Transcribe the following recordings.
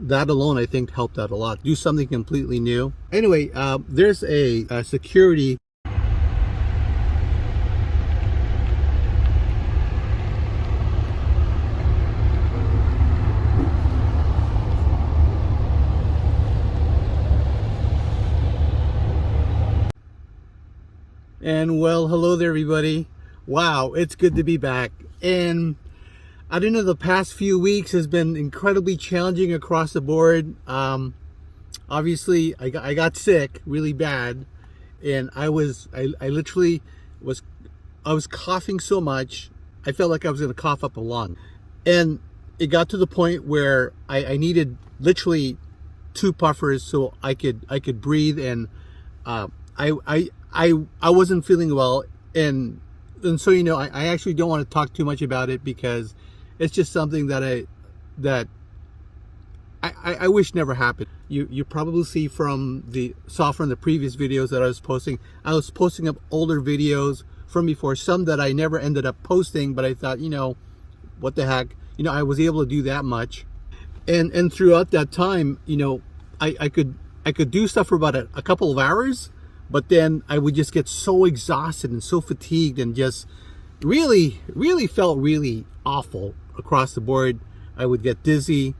that alone I think helped out a lot. Do something completely new. Anyway, there's a security. And well, hello there everybody. Wow, it's good to be back. And I don't know, the past few weeks has been incredibly challenging across the board. Obviously I got sick really bad, and I literally was coughing so much I felt like I was going to cough up a lung. And it got to the point where I needed literally 2 puffers so I could breathe. And I wasn't feeling well, and so I actually don't want to talk too much about it because it's just something that I wish never happened. You probably saw from the previous videos that I was posting. I was posting up older videos from before, some that I never ended up posting, but I thought, what the heck, I was able to do that much, and throughout that time, I could do stuff for about a couple of hours. But then I would just get so exhausted and so fatigued and just really felt really awful across the board. I would get dizzy.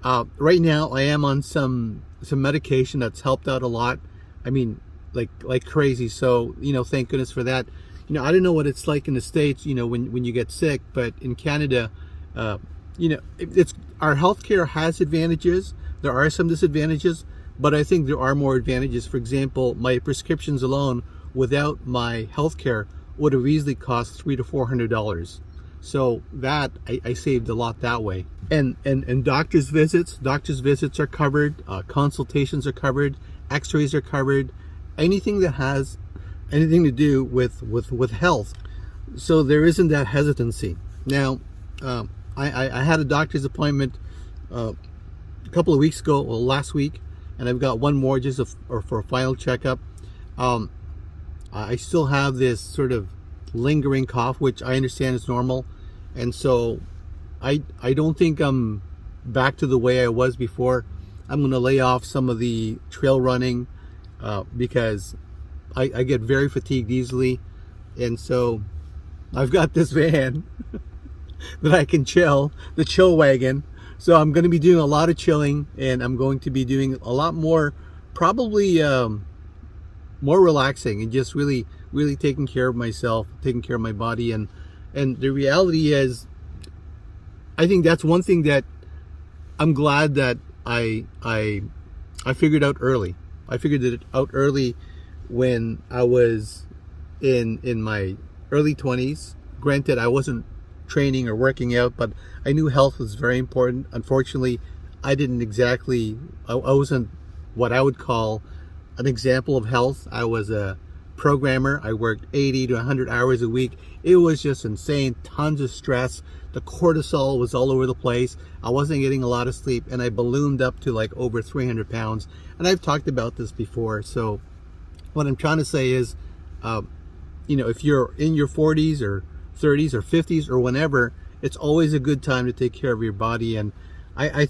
Right now I am on some medication that's helped out a lot. I mean, like crazy. So, thank goodness for that. I don't know what it's like in the States, when you get sick, but in Canada, it's our healthcare has advantages. There are some disadvantages, but I think there are more advantages. For example, my prescriptions alone without my health care would have easily cost $300 to $400. So that I saved a lot that way. And doctor's visits are covered, consultations are covered, x-rays are covered, anything that has anything to do with health. So there isn't that hesitancy. Now, I had a doctor's appointment a couple of weeks ago, well, last week, and I've got one more just for a final checkup. I still have this sort of lingering cough, which I understand is normal, and so I don't think I'm back to the way I was before. I'm going to lay off some of the trail running because I get very fatigued easily, and so I've got this van that I can chill, the chill wagon. So I'm going to be doing a lot of chilling, and I'm going to be doing a lot more, probably more relaxing, and just really taking care of myself, taking care of my body. And the reality is, I think that's one thing that I'm glad that I figured out early. I figured it out early when I was in my early 20s. Granted, I wasn't training or working out, but I knew health was very important. Unfortunately, I wasn't what I would call an example of health. I was a programmer. I worked 80 to 100 hours a week. It was just insane, tons of stress. The cortisol was all over the place. I wasn't getting a lot of sleep, and I ballooned up to like over 300 pounds. And I've talked about this before. So what I'm trying to say is, if you're in your 40s or 30s or 50s or whenever, it's always a good time to take care of your body. And I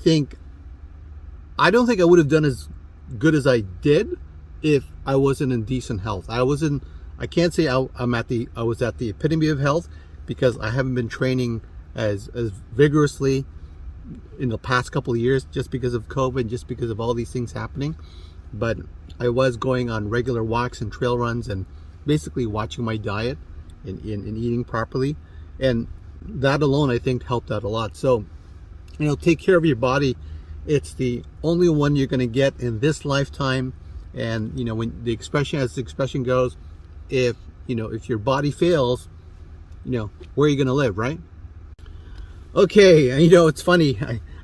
don't think I would have done as good as I did if I wasn't in decent health. I can't say I was at the epitome of health, because I haven't been training as vigorously in the past couple of years, just because of COVID, just because of all these things happening. But I was going on regular walks and trail runs, and basically watching my diet and eating properly, and that alone I think helped out a lot. So take care of your body. It's the only one you're going to get in this lifetime. And when the expression goes, if your body fails, where are you going to live, right? Okay, and it's funny,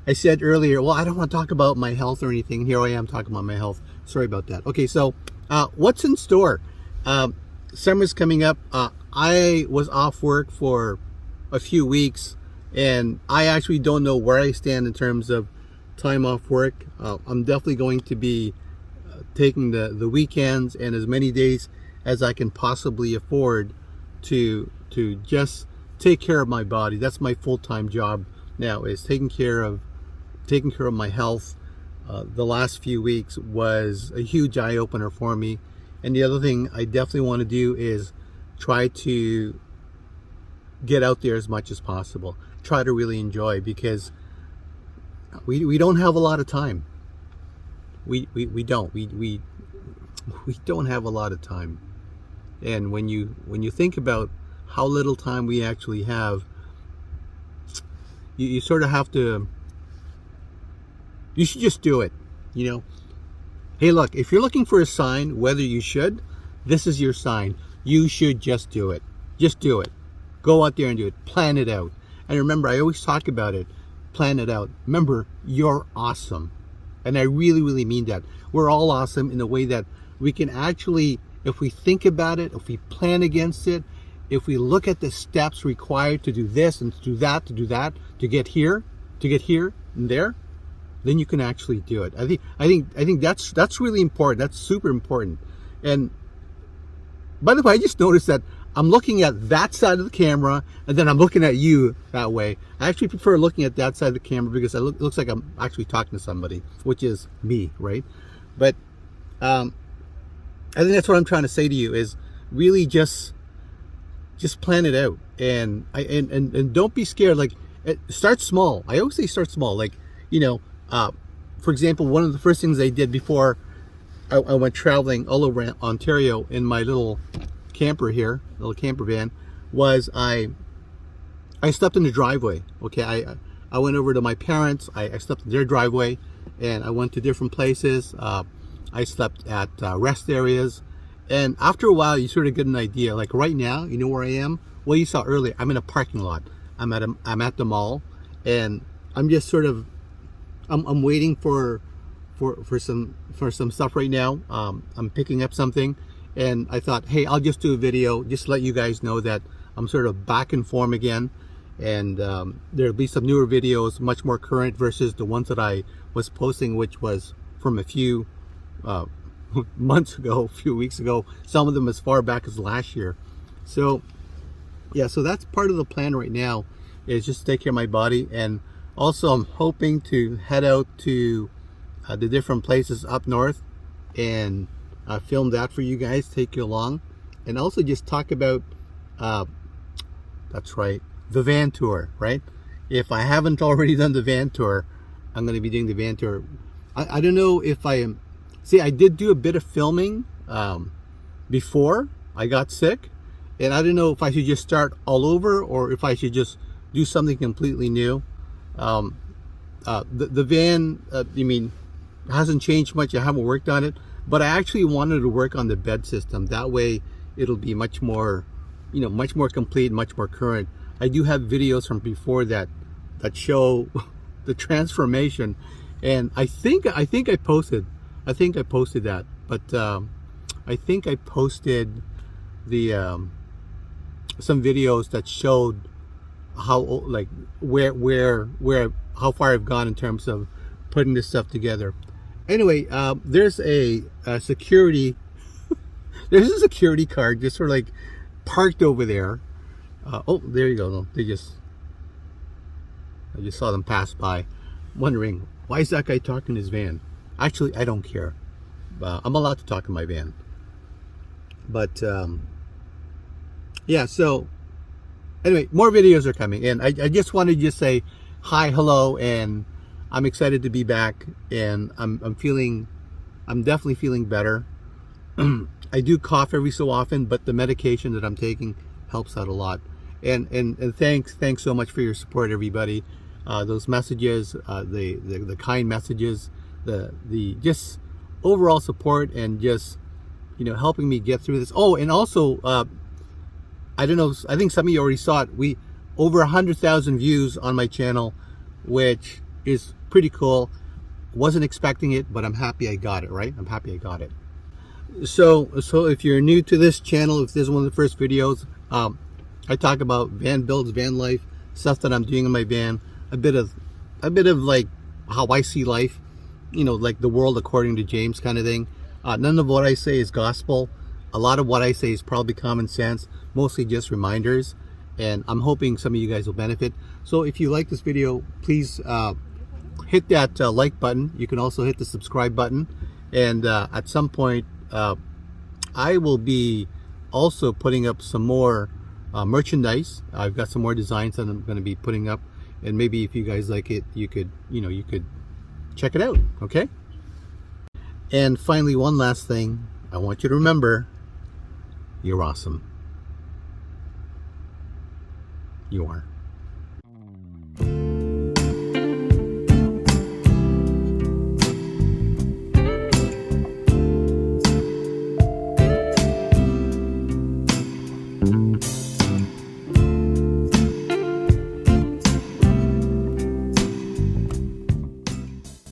I said earlier, well, I don't want to talk about my health or anything. Here I am talking about my health. Sorry about that. Okay, so what's in store? Summer's coming up. I was off work for a few weeks, and I actually don't know where I stand in terms of time off work. I'm definitely going to be taking the weekends and as many days as I can possibly afford to just take care of my body. That's my full-time job now, is taking care of my health. the last few weeks was a huge eye-opener for me. And the other thing I definitely want to do is try to get out there as much as possible. Try to really enjoy, because we don't have a lot of time. We don't have a lot of time. And when you think about how little time we actually have, you sort of have to, you should just do it, you know. Hey, look, if you're looking for a sign whether you should, this is your sign. You should just do it. Just do it. Go out there and do it. Plan it out. And remember, I always talk about it. Plan it out. Remember, you're awesome. And I really, really mean that. We're all awesome in a way that we can actually, if we think about it, if we plan against it, if we look at the steps required to do this and to do that, to get here and there, then you can actually do it. I think that's really important. That's super important. And by the way, I just noticed that I'm looking at that side of the camera, and then I'm looking at you that way. I actually prefer looking at that side of the camera because it looks like I'm actually talking to somebody, which is me, right? But I think that's what I'm trying to say to you is really just plan it out, and don't be scared. Like, start small. I always say start small. Like, you know, for example, one of the first things I did before I went traveling all over Ontario in my little camper here, little camper van, was I slept in the driveway. Okay, I went over to my parents. I slept in their driveway, and I went to different places. I slept at rest areas, and after a while, you sort of get an idea. Like right now, you know where I am. Well, you saw earlier, I'm in a parking lot. I'm at the mall, and I'm just sort of I'm waiting for some stuff right now. I'm picking up something, and I thought, hey, I'll just do a video just to let you guys know that I'm sort of back in form again, and there'll be some newer videos, much more current versus the ones that I was posting, which was from a few months ago, a few weeks ago, some of them as far back as last year. So yeah, so that's part of the plan right now, is just to take care of my body. And also I'm hoping to head out to the different places up north and film that for you guys, take you along, and also just talk about that's right, the van tour, right? If I haven't already done the van tour, I'm going to be doing the van tour. I don't know if I am. See, I did do a bit of filming before I got sick, and I don't know if I should just start all over or if I should just do something completely new. The van, I mean, hasn't changed much. I haven't worked on it, but I actually wanted to work on the bed system. That way it'll be much more, you know, much more complete, much more current. I do have videos from before that show the transformation, and I think I posted that, but I think I posted the some videos that showed how, like, where how far I've gone in terms of putting this stuff together. Anyway, there's a security there's a security car just sort of like parked over there. Oh, there you go. No, I just saw them pass by, wondering why is that guy talking in his van. Actually, I don't care. I'm allowed to talk in my van. But yeah, so anyway, more videos are coming, and I just wanted to just say hi, hello, and I'm excited to be back, and I'm definitely feeling better. I do cough every so often, but the medication that I'm taking helps out a lot. And thanks so much for your support, everybody. Those messages, the kind messages, the just overall support, and just, you know, helping me get through this. Oh, and also, I don't know, I think some of you already saw it. We over 100,000 views on my channel, which is pretty cool. Wasn't expecting it, but I'm happy I got it, right? I'm happy I got it. So if you're new to this channel, if this is one of the first videos, I talk about van builds, van life, stuff that I'm doing in my van, a bit of like how I see life, you know, like the world according to James kind of thing. None of what I say is gospel. A lot of what I say is probably common sense, mostly just reminders, and I'm hoping some of you guys will benefit. So if you like this video, please hit that like button. You can also hit the subscribe button, and at some point I will be also putting up some more merchandise. I've got some more designs that I'm going to be putting up, and maybe if you guys like it, you could check it out. Okay. And finally, one last thing I want you to remember: you're awesome. You are.